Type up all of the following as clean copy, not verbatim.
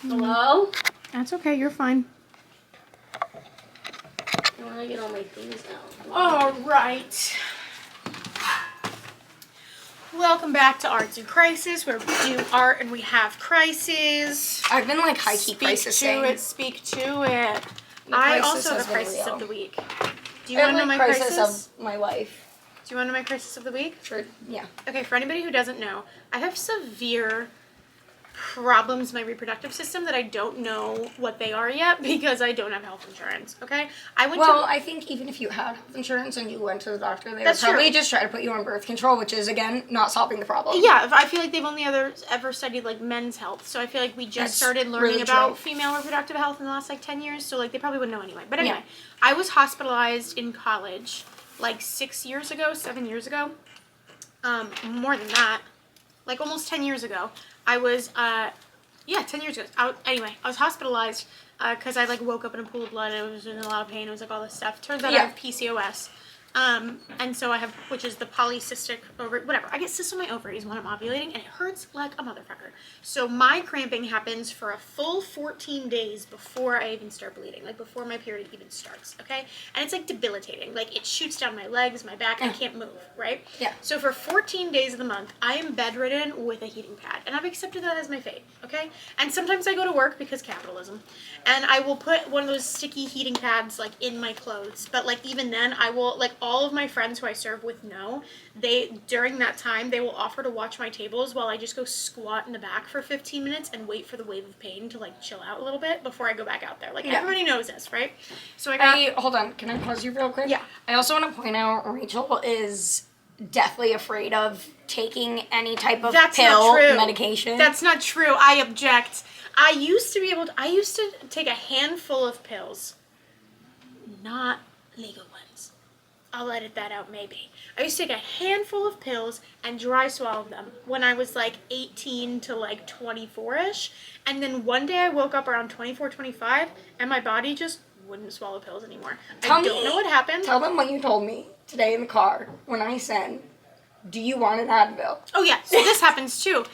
Hello? That's okay, you're fine. I want to get all my things out. Alright. Welcome back to Arts in Crisis, where we do art and we have crises. I've been like high-key crisising. Speak to it. The I crisis also have has a been crisis real. of the week. Do you want to know my crisis? Of my life. Do you want to know my crisis of the week? Sure. Yeah. Okay, for anybody who doesn't know, I have severe problems in my reproductive system that I don't know what they are yet because I don't have health insurance, okay? I think even if you had health insurance and you went to the doctor, they would probably just try to put you on birth control, which is, again, not solving the problem. Yeah, I feel like they've only ever studied, like, men's health, so I feel like we just started learning about female reproductive health in the last, like, 10 years, so, like, they probably wouldn't know anyway. But anyway, I was hospitalized in college, like, 7 years ago, more than that, like, almost 10 years ago. I was, 10 years ago. I was hospitalized because I, like, woke up in a pool of blood and I was in a lot of pain. It was, like, all this stuff. Turns out I have PCOS. And so I have, which is the polycystic ovary, whatever. I get cysts on my ovaries when I'm ovulating, and it hurts like a motherfucker. So my cramping happens for a full 14 days before I even start bleeding, like before my period even starts, okay? And it's like debilitating. Like it shoots down my legs, my back, I can't move, right? Yeah. So for 14 days of the month, I am bedridden with a heating pad, and I've accepted that as my fate, okay? And sometimes I go to work because capitalism, and I will put one of those sticky heating pads like in my clothes, but like even then I will, like, all of my friends who I serve with know, during that time, they will offer to watch my tables while I just go squat in the back for 15 minutes and wait for the wave of pain to, like, chill out a little bit before I go back out there. Like, everybody knows this, right? So hold on, can I pause you real quick? Yeah. I also want to point out Rachel is deathly afraid of taking any type of medication. That's not true. I object. I used to take a handful of pills, not legal ones. I'll edit that out maybe. I used to take a handful of pills and dry swallow them when I was like 18 to like 24-ish. And then one day I woke up around 24, 25 and my body just wouldn't swallow pills anymore. I don't know what happened. Tell them what you told me today in the car when I said, do you want an Advil? Oh yeah, so this happens too.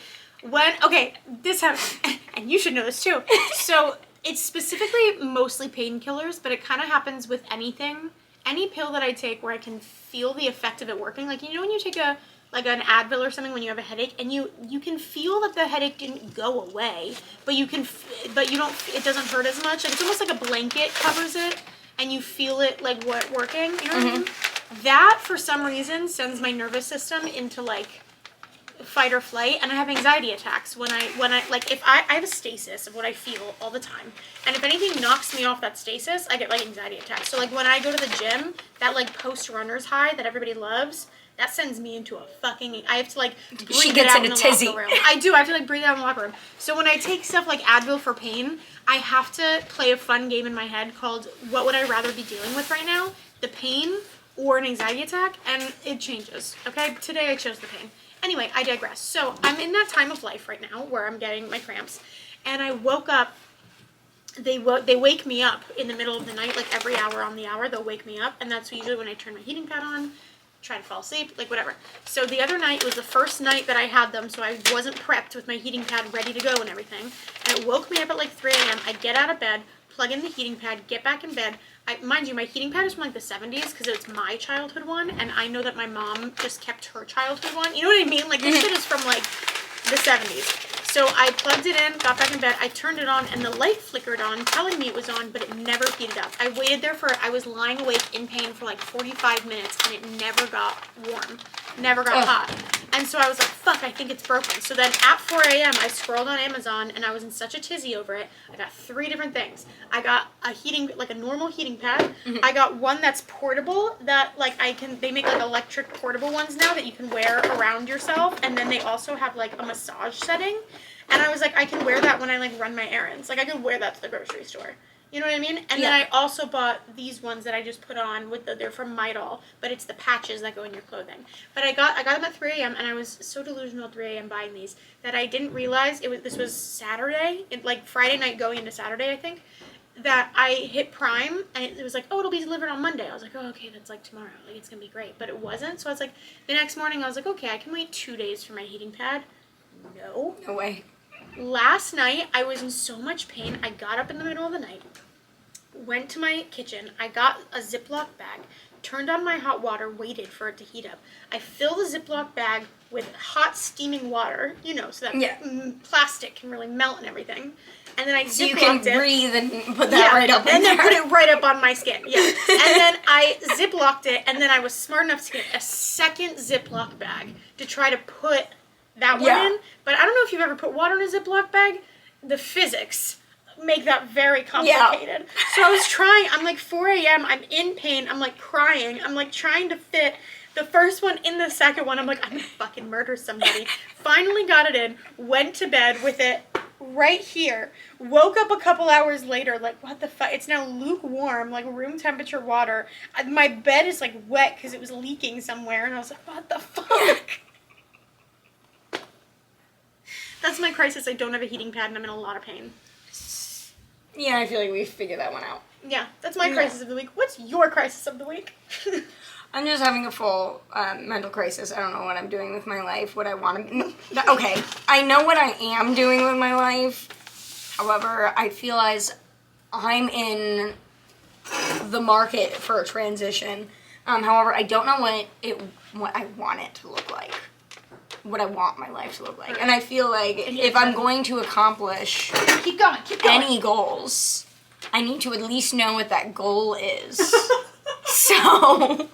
This happens, and you should know this too. So it's specifically mostly painkillers, but it kind of happens with anything. Any pill that I take where I can feel the effect of it working, like, you know when you take an Advil or something when you have a headache, and you can feel that the headache didn't go away, but it doesn't hurt as much. Like, it's almost like a blanket covers it, and you feel it, like, working, you know what I mean? That, for some reason, sends my nervous system into, like, fight or flight, and I have anxiety attacks when I if I have a stasis of what I feel all the time, and if anything knocks me off that stasis, I get like anxiety attacks. So like when I go to the gym, that like post runner's high that everybody loves, that sends me into a fucking, I have to like breathe it out in the locker room. I do, I have to like breathe out in the locker room. So when I take stuff like Advil for pain, I have to play a fun game in my head called what would I rather be dealing with right now, the pain or an anxiety attack, and it changes, okay? Today I chose the pain. Anyway, I digress. So I'm in that time of life right now where I'm getting my cramps, and I woke up. They wake me up in the middle of the night, like every hour on the hour. They'll wake me up, and that's usually when I turn my heating pad on, try to fall asleep, like whatever. So the other night was the first night that I had them, so I wasn't prepped with my heating pad ready to go and everything. And it woke me up at like 3 a.m. I get out of bed, plug in the heating pad, get back in bed. Mind you, my heating pad is from like the 70s because it's my childhood one, and I know that my mom just kept her childhood one. You know what I mean? Like, this shit is from like the 70s. So I plugged it in, got back in bed, I turned it on, and the light flickered on, telling me it was on, but it never heated up. I waited there I was lying awake in pain for like 45 minutes, and it never got warm, never got hot. And so I was like, fuck, I think it's broken. So then at 4 a.m., I scrolled on Amazon, and I was in such a tizzy over it. I got 3 different things. I got a normal heating pad. I got one that's portable, that like they make like electric portable ones now that you can wear around yourself, and then they also have like a massage setting. And I was like, I can wear that when I like run my errands. Like I could wear that to the grocery store. You know what I mean? And then I also bought these ones that I just put on they're from Midol, but it's the patches that go in your clothing. But I got them at 3 a.m. and I was so delusional at 3 a.m. buying these that I didn't realize this was Saturday, like Friday night going into Saturday, I think, that I hit Prime and it was like, oh, it'll be delivered on Monday. I was like, oh, okay, that's like tomorrow. Like it's gonna be great. But it wasn't. So I was like, the next morning I was like, okay, I can wait 2 days for my heating pad. No. No way. Last night, I was in so much pain. I got up in the middle of the night, went to my kitchen. I got a Ziploc bag, turned on my hot water, waited for it to heat up. I filled the Ziploc bag with hot steaming water, you know, so that plastic can really melt and everything. And then I so you can breathe and put that right up in and there. then put it right up on my skin. Yeah. And then I Ziplocked it, and then I was smart enough to get a second Ziploc bag to try to put that one in. But I don't know if you've ever put water in a Ziploc bag. The physics make that very complicated. Yeah. So I was trying. I'm like 4 a.m. I'm in pain. I'm like crying. I'm like trying to fit the first one in the second one. I'm like, I'm gonna fucking murder somebody. Finally got it in. Went to bed with it right here. Woke up a couple hours later, like, what the fuck? It's now lukewarm, like room temperature water. My bed is like wet because it was leaking somewhere, and I was like, what the fuck? That's my crisis. I don't have a heating pad, and I'm in a lot of pain. Yeah, I feel like we figured that one out. Yeah, that's my crisis of the week. What's your crisis of the week? I'm just having a full mental crisis. I don't know what I'm doing with my life, what I want to... Okay, I know what I am doing with my life. However, I feel as I'm in the market for a transition. However, I don't know what I want it to look like. What I want my life to look like. And I feel like if I'm going to accomplish keep going. any goals, I need to at least know what that goal is. So...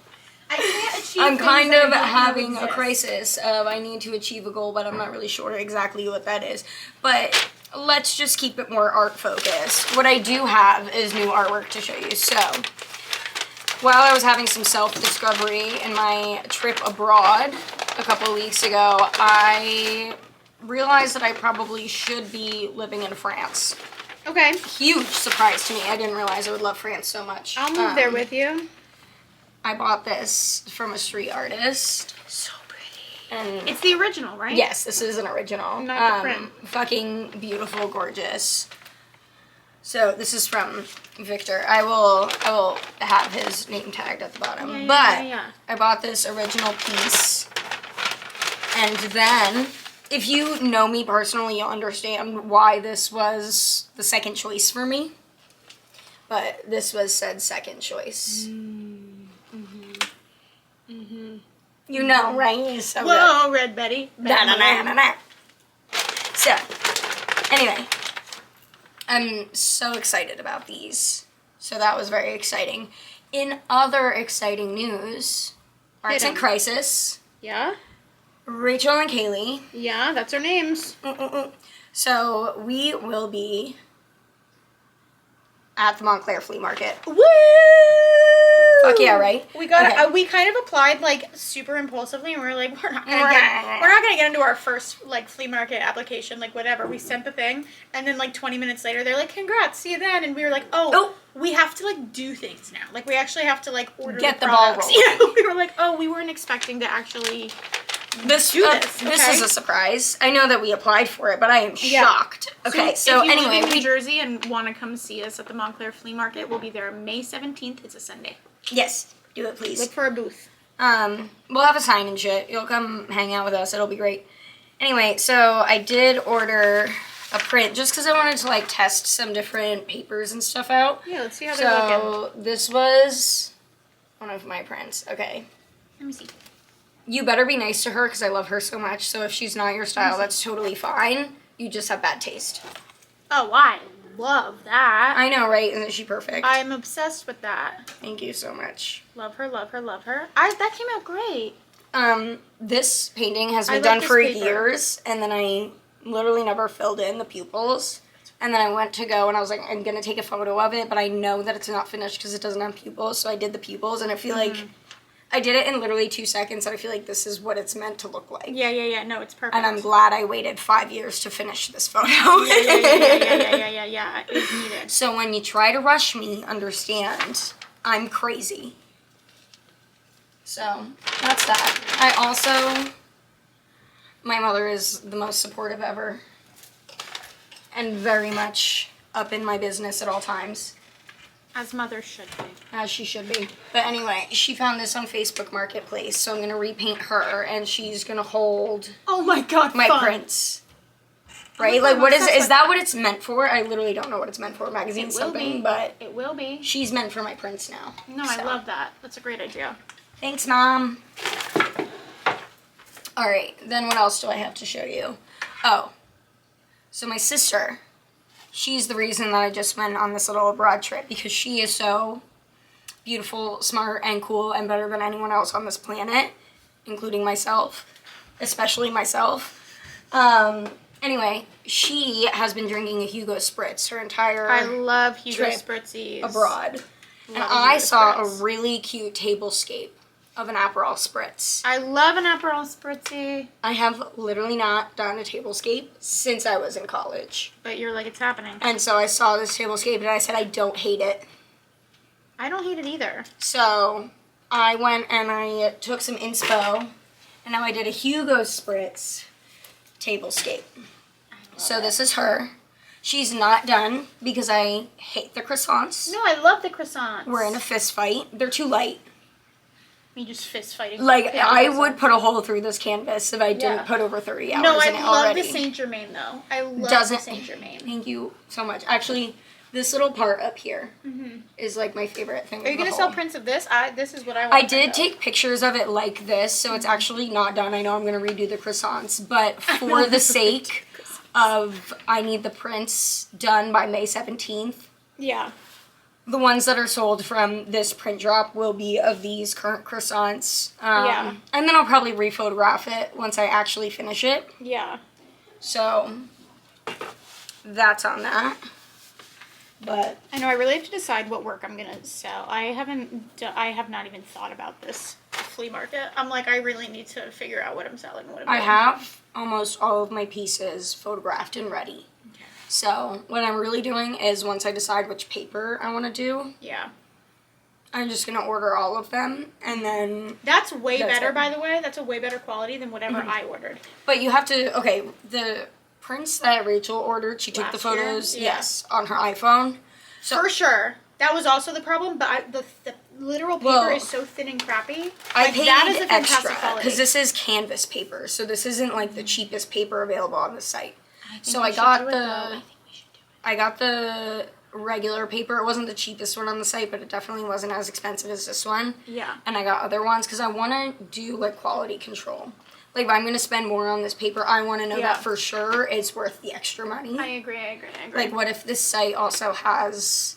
I can't achieve I'm kind of having exist. a crisis of I need to achieve a goal, but I'm not really sure exactly what that is. But let's just keep it more art focused. What I do have is new artwork to show you. So while I was having some self-discovery in my trip abroad a couple of weeks ago, I realized that I probably should be living in France. Okay. Huge surprise to me. I didn't realize I would love France so much. I'll move there with you. I bought this from a street artist. So pretty. And it's the original, right? yes, this is an original. Not the print. Fucking beautiful, gorgeous. So this is from Victor. I will have his name tagged at the bottom. Yeah. I bought this original piece. And then, if you know me personally, you'll understand why this was the second choice for me. But this was said second choice. You know, right? So whoa, Red Betty. Na. So, anyway, I'm so excited about these. So that was very exciting. In other exciting news, Arts in Crisis. Yeah? Rachel and Kaylee. Yeah, that's our names. So we will be at the Montclair Flea Market. Woo! Fuck yeah, right? We got Okay. we kind of applied like super impulsively, and we were like, we're not gonna get into our first like flea market application, like whatever. We sent the thing, and then like 20 minutes later, they're like, congrats, see you then, and we were like, oh, we have to like do things now. Like we actually have to like order get the products. ball rolling. Yeah, we were like, oh, we weren't expecting to actually This is a surprise. I know that we applied for it, but I am shocked. Okay, so if you anyway, live in New Jersey and want to come see us at the Montclair Flea Market, we'll be there May 17th. It's a Sunday. yes, do it please. Look for a booth. We'll have a sign and shit. You'll come hang out with us. It'll be great. Anyway, so I did order a print just because I wanted to like test some different papers and stuff out. Yeah, let's see how they're looking. So this was one of my prints. Okay. Let me see. You better be nice to her because I love her so much. So if she's not your style, that's totally fine. You just have bad taste. Oh, I love that. I know, right? Isn't she perfect? I'm obsessed with that. Thank you so much. Love her, love her, love her. That came out great. This painting has been like done this for paper. years, and then I literally never filled in the pupils. And then I went to go, and I was like, I'm gonna take a photo of it, but I know that it's not finished because it doesn't have pupils. So I did the pupils, and I feel like I did it in literally 2 seconds, and I feel like this is what it's meant to look like. Yeah. No, it's perfect. And I'm glad I waited 5 years to finish this photo. Yeah. It's needed. So when you try to rush me, understand, I'm crazy. So, that's that. I also, my mother is the most supportive ever. And very much up in my business at all times. As mothers should be. As she should be. But anyway, she found this on Facebook Marketplace, so I'm going to repaint her, and she's going to hold Oh my god, my fun. prints. right? Oh, Like, I'm what is obsessed is with that what it's meant for? I literally don't know what it's meant for. Magazine It will something, be. but It will be. she's meant for my prints now. No, I love that. That's a great idea. Thanks, Mom. All right, then what else do I have to show you? Oh, so my sister, she's the reason that I just went on this little abroad trip because she is so beautiful, smart, and cool, and better than anyone else on this planet, including myself, especially myself. Anyway, she has been drinking a Hugo Spritz her entire I love Hugo trip Spritzies. abroad. And Love I Hugo saw Spritz. a really cute tablescape of an Aperol Spritz. I love an Aperol Spritzy, I have literally not done a tablescape since I was in college. but you're like, it's happening. And so I saw this tablescape and I said, I don't hate it. I don't hate it either. So I went and I took some inspo and now I did a Hugo Spritz tablescape. So this is her. She's not done because I hate the croissants. No, I love the croissants. We're in a fist fight. They're too light. Me just fist fighting. Like, Yeah, I croissants. would put a hole through this canvas if I didn't Yeah. put over 30 hours No, I in it love already. the Saint Germain though. I love Doesn't- the Saint Germain. Thank you so much. Actually, this little part up here is like my favorite thing. Are you gonna sell prints of this? This is what I want. I did take pictures of it like this, so it's actually not done. I know I'm gonna redo the croissants, but for the sake of I need the prints done by May 17th. Yeah. The ones that are sold from this print drop will be of these current croissants. Yeah. And then I'll probably rephotograph it once I actually finish it. Yeah. So that's on that. But I know. I really have to decide what work I'm gonna sell. I have not even thought about this flea market. I'm like, I really need to figure out what I'm selling. What I'm I doing. have almost all of my pieces photographed and ready. Okay. So what I'm really doing is once I decide which paper I want to do, Yeah. I'm just going to order all of them and then... That's way That's better, it. by the way. That's a way better quality than whatever I ordered. But you have to... Okay, the prints that Rachel ordered, she took the Last year? photos, Yeah. yes, on her iPhone. So For sure. That was also the problem, but the literal paper Well, is so thin and crappy. I Like, paid that is a fantastic extra quality. because this is canvas paper, so this isn't like the cheapest paper available on the site. So we I should got do it, though. I think we should do it. I got the regular paper. It wasn't the cheapest one on the site, but it definitely wasn't as expensive as this one. Yeah. And I got other ones because I want to do like quality control. Like if I'm going to spend more on this paper, I want to know Yeah. that for sure it's worth the extra money. I agree. Like what if this site also has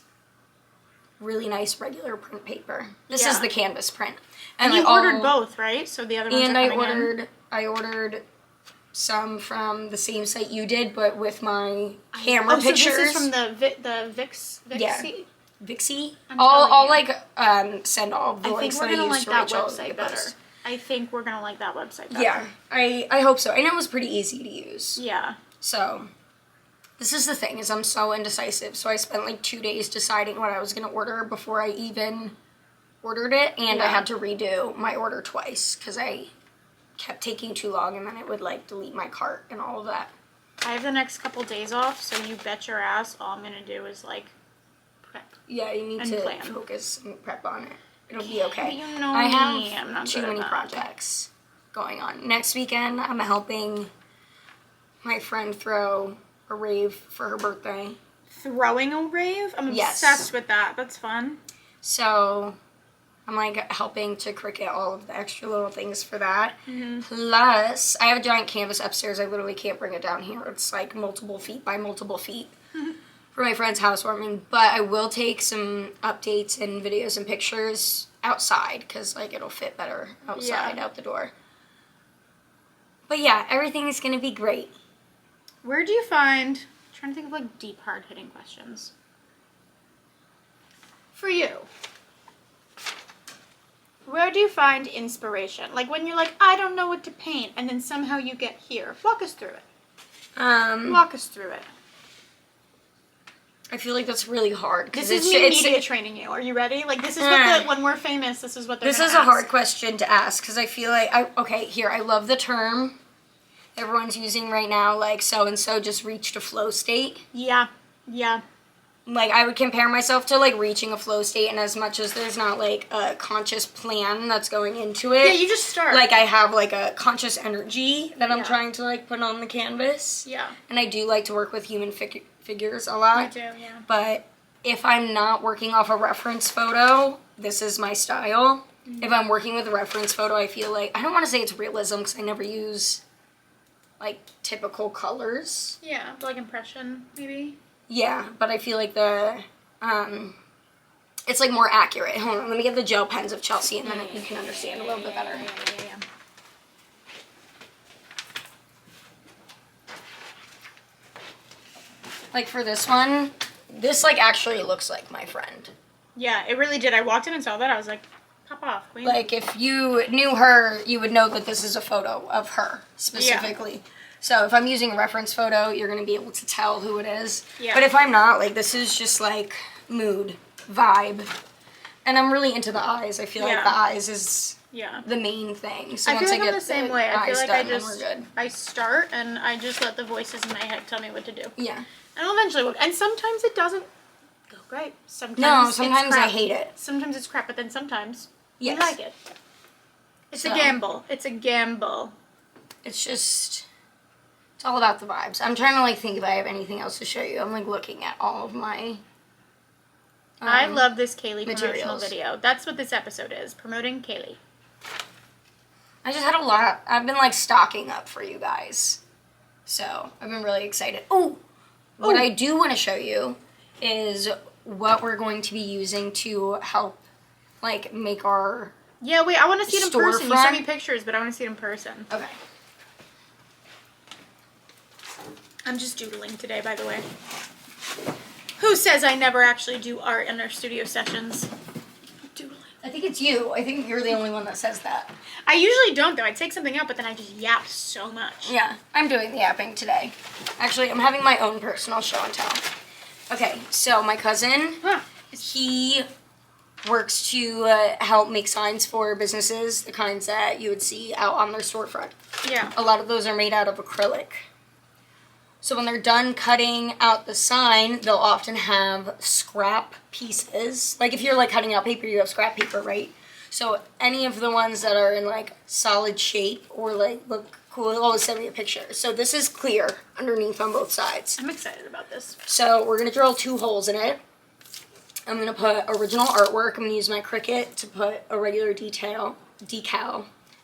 really nice regular print paper? This is Yeah. the canvas print. And like, you ordered all- both, right? So the other ones And are I coming in. ordered some from the same site you did, but with my camera Oh, pictures. so this is from the Vix. Yeah. Vixie? Vixie. I'm I'll telling like send all of the I think links we're that I gonna used like to that Rachel in website the better. post. I think we're gonna like that website better. Yeah, I hope so. And it was pretty easy to use. Yeah. So this is the thing, is I'm so indecisive. So I spent like 2 days deciding what I was gonna order before I even ordered it, and I Yeah. had to redo my order twice because I kept taking too long, and then it would like delete my cart and all of that. I have the next couple days off, so you bet your ass all I'm gonna do is like prep. Yeah, you need And to plan. focus and prep on it. It'll be okay. You know I me, have I'm not too good at many that. projects going on. Next weekend, I'm helping my friend throw a rave for her birthday. Throwing a rave? I'm Yes. obsessed with that. That's fun. So I'm like helping to cricket all of the extra little things for that. Mm-hmm. Plus, I have a giant canvas upstairs. I literally can't bring it down here. It's like multiple feet by multiple feet for my friend's housewarming. But I will take some updates and videos and pictures outside because like it'll fit better outside Yeah. out the door. But yeah, everything is gonna be great. Where do you find? I'm trying to think of like deep, hard hitting questions. For you. Where do you find inspiration? Like when you're like, I don't know what to paint, and then somehow you get here. Walk us through it. Walk us through it. I feel like that's really hard because This is me media training you. Are you ready? Like this is what when we're famous, this is what they're This gonna is a hard ask. question to ask because I feel like I love the term everyone's using right now, like so and so just reached a flow state. Yeah. Yeah. like, I would compare myself to, like, reaching a flow state, and as much as there's not, like, a conscious plan that's going into it. Yeah, you just start. Like, I have, like, a conscious energy that I'm Yeah. trying to, like, put on the canvas. Yeah. And I do like to work with human figures a lot. Me too, yeah. But if I'm not working off a reference photo, this is my style. Mm-hmm. If I'm working with a reference photo, I feel like, I don't want to say it's realism, because I never use, like, typical colors. Yeah, like impression, maybe. Yeah, but I feel like it's like more accurate. Hold on, let me get the gel pens of Chelsea, and then you can understand a little bit better. Yeah. Like for this one, this like actually looks like my friend. Yeah, it really did. I walked in and saw that. I was like, pop off, queen. Like if you knew her, you would know that this is a photo of her specifically. Yeah. So if I'm using a reference photo, you're going to be able to tell who it is. Yeah. But if I'm not, like this is just like mood, vibe. And I'm really into the eyes. I feel like the eyes is the main thing. So I once feel like I get I'm the same way. I feel like done, I start and I just let the voices in my head tell me what to do. Yeah. And it'll eventually work. And sometimes it doesn't go great. Sometimes I hate it. Sometimes it's crap, but then sometimes you like it. It's a gamble. It's a gamble. It's just, it's all about the vibes. I'm trying to like think if I have anything else to show you. I'm like looking at all of my I love this Kaylee promotional materials. video. That's what this episode is, promoting Kaylee. I just had a lot. I've been like stocking up for you guys. So I've been really excited. Oh, what I do want to show you is what we're going to be using to help like make our Yeah, wait, I want to see it in person. You sent me storefront. pictures, but I want to see it in person. Okay. I'm just doodling today, by the way. Who says I never actually do art in our studio sessions? Doodling. I think it's you. I think you're the only one that says that. I usually don't, though. I take something out, but then I just yap so much. Yeah, I'm doing the yapping today. Actually, I'm having my own personal show and tell. Okay, so my cousin, he works to help make signs for businesses, the kinds that you would see out on their storefront. Yeah. A lot of those are made out of acrylic. So when they're done cutting out the sign, they'll often have scrap pieces. Like if you're like cutting out paper, you have scrap paper, right? So any of the ones that are in like solid shape or like look cool, they'll always send me a picture. So this is clear underneath on both sides. I'm excited about this. So we're gonna drill 2 holes in it. I'm gonna put original artwork. I'm gonna use my Cricut to put a regular decal.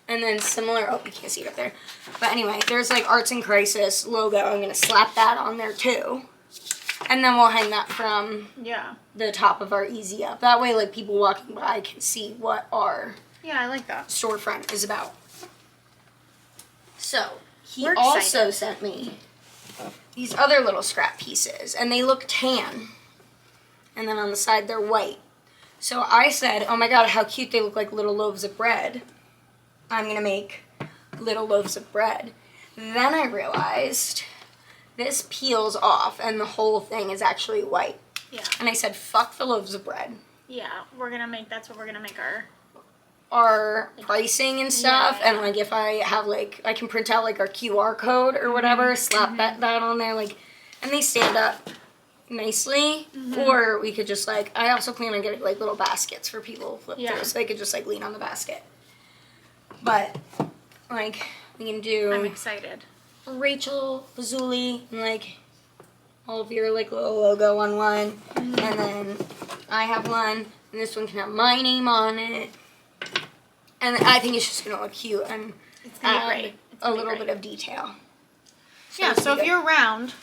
And then similar, oh, you can't see it up there. But anyway, there's like Arts in Crisis logo. I'm going to slap that on there too. And then we'll hang that from the top of our Easy Up. That way, like, people walking by can see what our I like that. storefront is about. So, he We're also excited. sent me these other little scrap pieces. And they look tan. And then on the side, they're white. So I said, oh my god, how cute they look like little loaves of bread. I'm going to make little loaves of bread. Then I realized this peels off and the whole thing is actually white. Yeah. And I said, fuck the loaves of bread. Yeah, that's what we're going to make our pricing and stuff. Yeah. And like if I have like, I can print out like our QR code or whatever, slap that on there, like, and they stand up nicely. Or we could just like, I also plan on getting like little baskets for people to flip through so they could just like lean on the basket. But, like, we can do I'm excited. Rachel, Lazuli, and, like, all of your, like, little logo on one. And then I have one, and this one can have my name on it. And I think it's just going to look cute and It's gonna be great. a little bit of detail. So if you're around,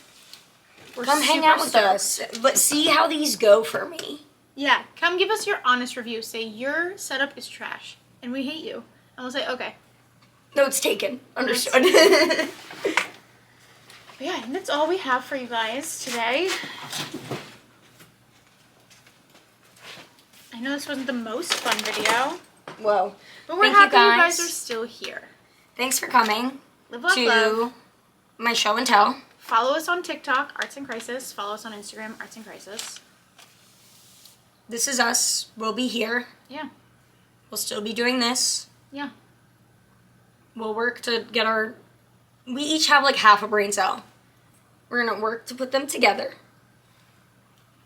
come hang out with us. But see how these go for me. Yeah, come give us your honest review. Say your setup is trash, and we hate you. And we'll say, okay. Notes taken. Understood. But yeah, and that's all we have for you guys today. I know this wasn't the most fun video, Well, but we're thank happy you guys are still here. Thanks for coming Live, love, to love. my show and tell. Follow us on TikTok, Arts in Crisis. Follow us on Instagram, Arts in Crisis. This is us. We'll be here. Yeah. We'll still be doing this. Yeah. We'll work to get our... We each have like half a brain cell. We're going to work to put them together.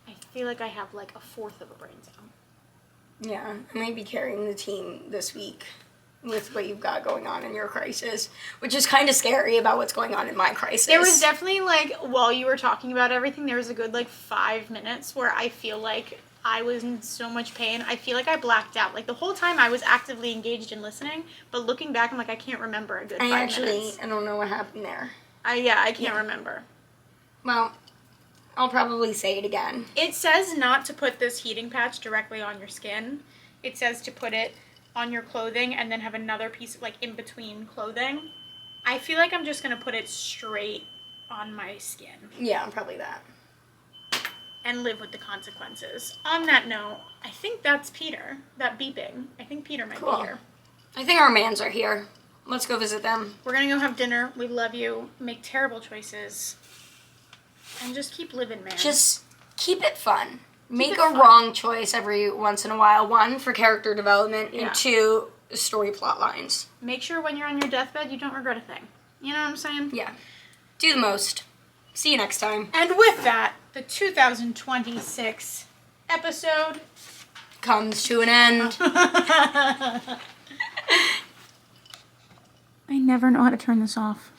I feel like I have like a fourth of a brain cell. Yeah, I might be carrying the team this week with what you've got going on in your crisis, which is kind of scary about what's going on in my crisis. There was definitely, like, while you were talking about everything, there was a good, like, 5 minutes where I feel like I was in so much pain. I feel like I blacked out. Like, the whole time I was actively engaged in listening, but looking back, I'm like, I can't remember a good 5 minutes. I don't know what happened there. I can't remember. Well, I'll probably say it again. It says not to put this heating patch directly on your skin. It says to put it on your clothing and then have another piece of, like, in between clothing. I feel like I'm just going to put it straight on my skin. Yeah, probably that. And live with the consequences. On that note, I think that's Peter. That beeping. I think Peter might be here. I think our mans are here. Let's go visit them. We're going to go have dinner. We love you. Make terrible choices. And just keep living, man. Just keep it fun. Make a wrong choice every once in a while. 1, for character development, and 2, story plot lines. Make sure when you're on your deathbed, you don't regret a thing. You know what I'm saying? Yeah. Do the most. See you next time. And with that, the 2026 episode comes to an end. I never know how to turn this off.